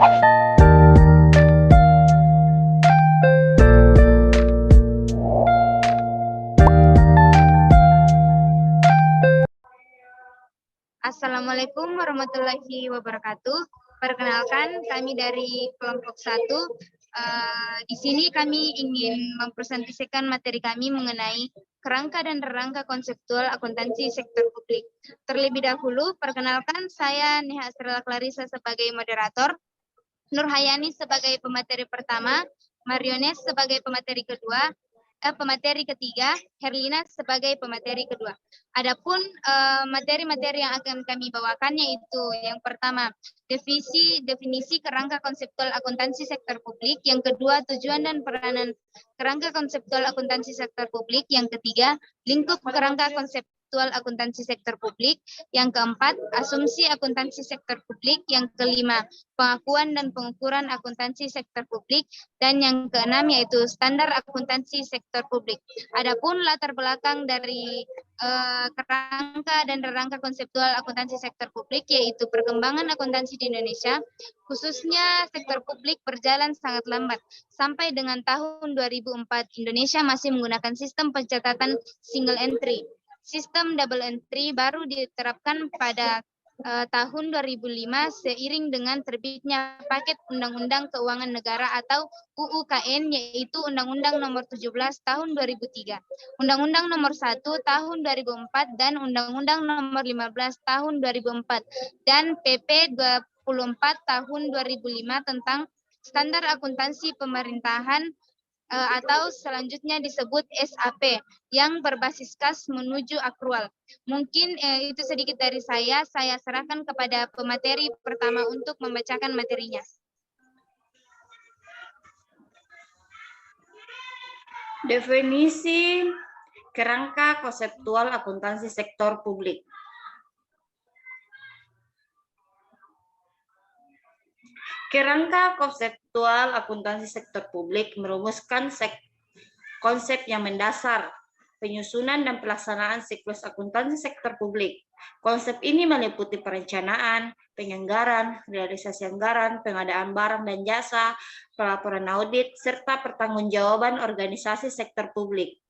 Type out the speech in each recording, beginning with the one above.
Assalamualaikum warahmatullahi wabarakatuh. Perkenalkan, kami dari kelompok 1. Di sini kami ingin mempresentasikan materi kami mengenai kerangka dan rangka konseptual akuntansi sektor publik. Terlebih dahulu, perkenalkan saya Neha Estrella Clarissa sebagai moderator, Nur Hayani sebagai pemateri pertama, Mariones sebagai pemateri ketiga, Herlina sebagai pemateri kedua. Adapun materi-materi yang akan kami bawakan yaitu yang pertama, definisi kerangka konseptual akuntansi sektor publik, yang kedua, tujuan dan peranan kerangka konseptual akuntansi sektor publik, yang ketiga, lingkup kerangka konseptual akuntansi sektor publik, yang keempat, asumsi akuntansi sektor publik, yang kelima, pengakuan dan pengukuran akuntansi sektor publik, dan yang keenam yaitu standar akuntansi sektor publik. Adapun latar belakang dari kerangka dan rangka konseptual akuntansi sektor publik yaitu perkembangan akuntansi di Indonesia, khususnya sektor publik berjalan sangat lambat. Sampai dengan tahun 2004, Indonesia masih menggunakan sistem pencatatan single entry. Sistem double entry baru diterapkan pada tahun 2005 seiring dengan terbitnya paket Undang-Undang Keuangan Negara atau UUKN, yaitu Undang-Undang Nomor 17 Tahun 2003, Undang-Undang Nomor 1 Tahun 2004, dan Undang-Undang Nomor 15 Tahun 2004, dan PP 24 Tahun 2005 tentang Standar Akuntansi Pemerintahan atau selanjutnya disebut SAP, yang berbasis kas menuju akrual. Mungkin itu sedikit dari saya serahkan kepada pemateri pertama untuk membacakan materinya. Definisi kerangka konseptual akuntansi sektor publik. Kerangka konseptual akuntansi sektor publik merumuskan konsep yang mendasar penyusunan dan pelaksanaan siklus akuntansi sektor publik. Konsep ini meliputi perencanaan, penganggaran, realisasi anggaran, pengadaan barang dan jasa, pelaporan audit, serta pertanggungjawaban organisasi sektor publik,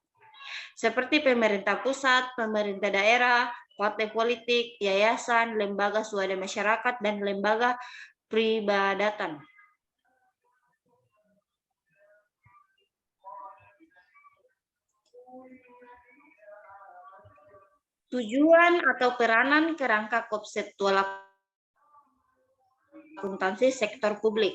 seperti pemerintah pusat, pemerintah daerah, partai politik, yayasan, lembaga swadaya masyarakat, dan lembaga peribadatan. Tujuan atau peranan kerangka konseptual akuntansi sektor publik.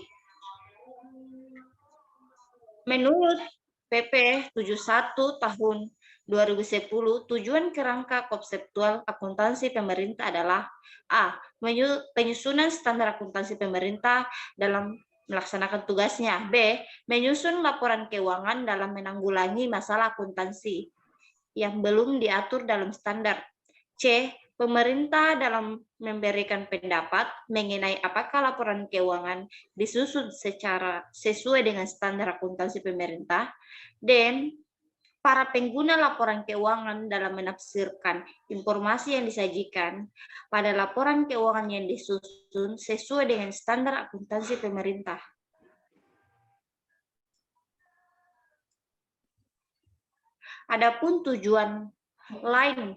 Menurut PP 71 tahun 2010, tujuan kerangka konseptual akuntansi pemerintah adalah A. Penyusunan standar akuntansi pemerintah dalam melaksanakan tugasnya. B. Menyusun laporan keuangan dalam menanggulangi masalah akuntansi yang belum diatur dalam standar. C. Pemerintah dalam memberikan pendapat mengenai apakah laporan keuangan disusun secara sesuai dengan standar akuntansi pemerintah, dan para pengguna laporan keuangan dalam menafsirkan informasi yang disajikan pada laporan keuangan yang disusun sesuai dengan standar akuntansi pemerintah. Adapun tujuan lain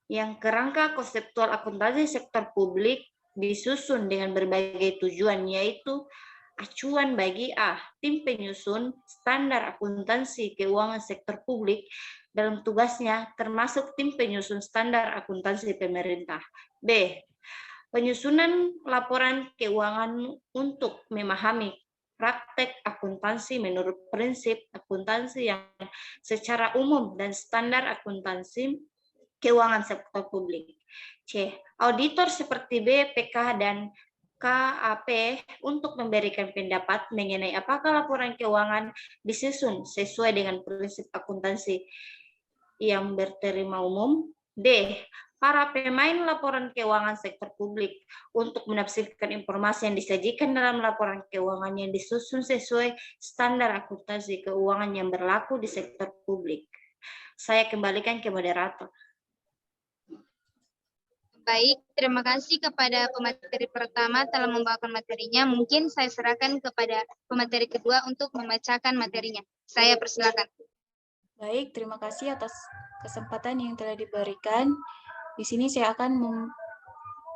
yang kerangka konseptual akuntansi sektor publik disusun dengan berbagai tujuan, yaitu acuan bagi A. Tim penyusun standar akuntansi keuangan sektor publik dalam tugasnya, termasuk tim penyusun standar akuntansi pemerintah. B. Penyusunan laporan keuangan untuk memahami praktek akuntansi menurut prinsip akuntansi yang secara umum dan standar akuntansi keuangan sektor publik. C. Auditor seperti BPK dan KAP untuk memberikan pendapat mengenai apakah laporan keuangan disusun sesuai dengan prinsip akuntansi yang berterima umum. D. Para pemain laporan keuangan sektor publik untuk menafsirkan informasi yang disajikan dalam laporan keuangan yang disusun sesuai standar akuntansi keuangan yang berlaku di sektor publik. Saya kembalikan ke moderator. Baik, terima kasih kepada pemateri pertama telah membawakan materinya. Mungkin saya serahkan kepada pemateri kedua untuk membacakan materinya. Saya persilakan. Baik, terima kasih atas kesempatan yang telah diberikan. Di sini saya akan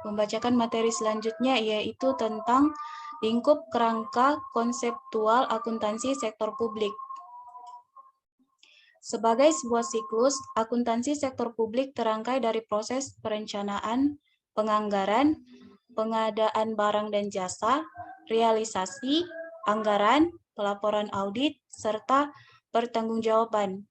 membacakan materi selanjutnya, yaitu tentang lingkup kerangka konseptual akuntansi sektor publik. Sebagai sebuah siklus, akuntansi sektor publik terangkai dari proses perencanaan, penganggaran, pengadaan barang dan jasa, realisasi, anggaran, pelaporan audit, serta pertanggungjawaban.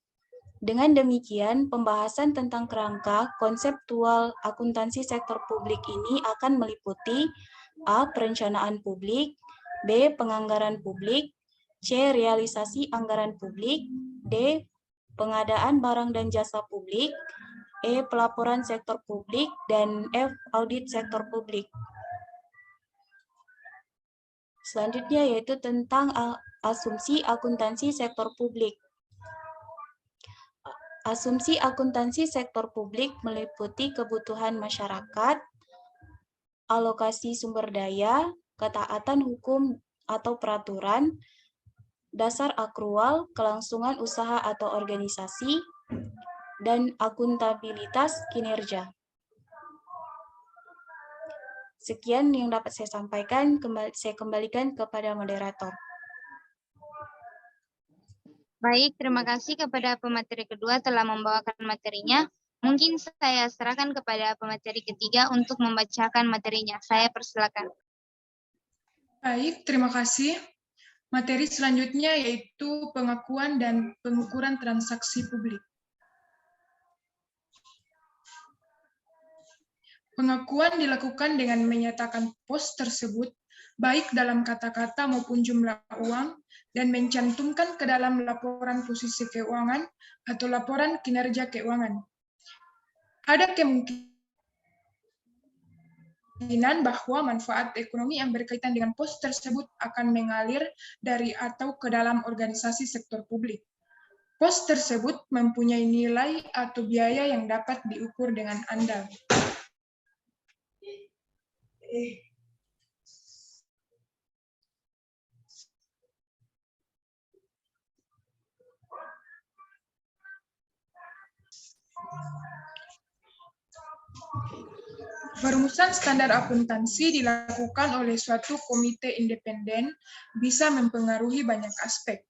Dengan demikian, pembahasan tentang kerangka konseptual akuntansi sektor publik ini akan meliputi A. Perencanaan publik, B. Penganggaran publik, C. Realisasi anggaran publik, D. Pengadaan barang dan jasa publik, E. Pelaporan sektor publik, dan F. Audit sektor publik. Selanjutnya yaitu tentang asumsi akuntansi sektor publik. Asumsi akuntansi sektor publik meliputi kebutuhan masyarakat, alokasi sumber daya, ketaatan hukum atau peraturan, dasar akrual, kelangsungan usaha atau organisasi, dan akuntabilitas kinerja. Sekian yang dapat saya sampaikan, saya kembalikan kepada moderator. Baik, terima kasih kepada pemateri kedua telah membawakan materinya. Mungkin saya serahkan kepada pemateri ketiga untuk membacakan materinya. Saya persilakan. Baik, terima kasih. Materi selanjutnya yaitu pengakuan dan pengukuran transaksi publik. Pengakuan dilakukan dengan menyatakan pos tersebut, baik dalam kata-kata maupun jumlah uang, dan mencantumkan ke dalam laporan posisi keuangan atau laporan kinerja keuangan. Ada kemungkinan bahwa manfaat ekonomi yang berkaitan dengan pos tersebut akan mengalir dari atau ke dalam organisasi sektor publik. Pos tersebut mempunyai nilai atau biaya yang dapat diukur dengan andal. Perumusan standar akuntansi dilakukan oleh suatu komite independen bisa mempengaruhi banyak aspek.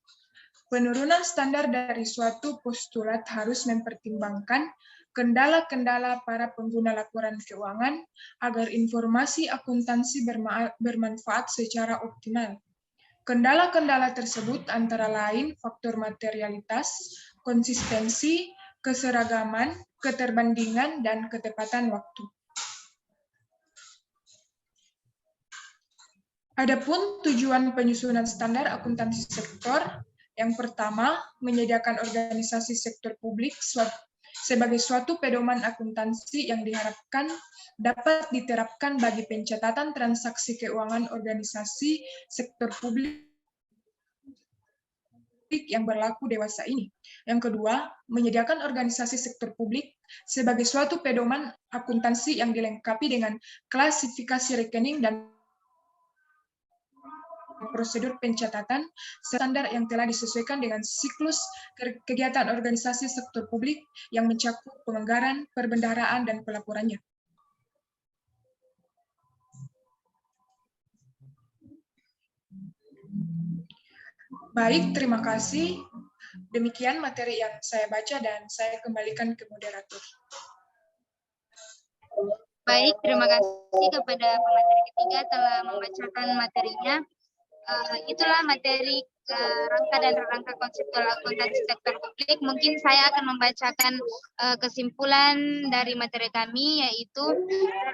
Penurunan standar dari suatu postulat harus mempertimbangkan kendala-kendala para pengguna laporan keuangan agar informasi akuntansi bermanfaat secara optimal. Kendala-kendala tersebut antara lain faktor materialitas, konsistensi, keseragaman, keterbandingan, dan ketepatan waktu. Adapun tujuan penyusunan standar akuntansi sektor, yang pertama, menyediakan organisasi sektor publik sebagai suatu pedoman akuntansi yang diharapkan dapat diterapkan bagi pencatatan transaksi keuangan organisasi sektor publik yang berlaku dewasa ini. Yang kedua, menyediakan organisasi sektor publik sebagai suatu pedoman akuntansi yang dilengkapi dengan klasifikasi rekening dan prosedur pencatatan standar yang telah disesuaikan dengan siklus kegiatan organisasi sektor publik yang mencakup penganggaran, perbendaharaan, dan pelaporannya. Baik, terima kasih. Demikian materi yang saya baca dan saya kembalikan ke moderator. Baik, terima kasih kepada pemateri ketiga telah membacakan materinya. Itulah materi rangka dan rangka konseptual akuntansi sektor publik. Mungkin saya akan membacakan kesimpulan dari materi kami, yaitu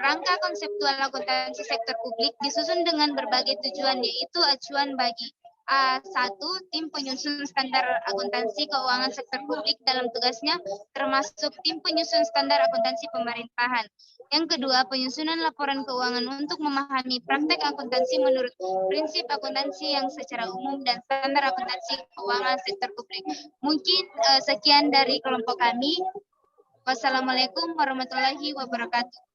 rangka konseptual akuntansi sektor publik disusun dengan berbagai tujuan, yaitu acuan bagi satu, tim penyusun standar akuntansi keuangan sektor publik dalam tugasnya, termasuk tim penyusun standar akuntansi pemerintahan. Yang kedua, penyusunan laporan keuangan untuk memahami praktek akuntansi menurut prinsip akuntansi yang secara umum dan standar akuntansi keuangan sektor publik. Mungkin sekian dari kelompok kami. Wassalamualaikum warahmatullahi wabarakatuh.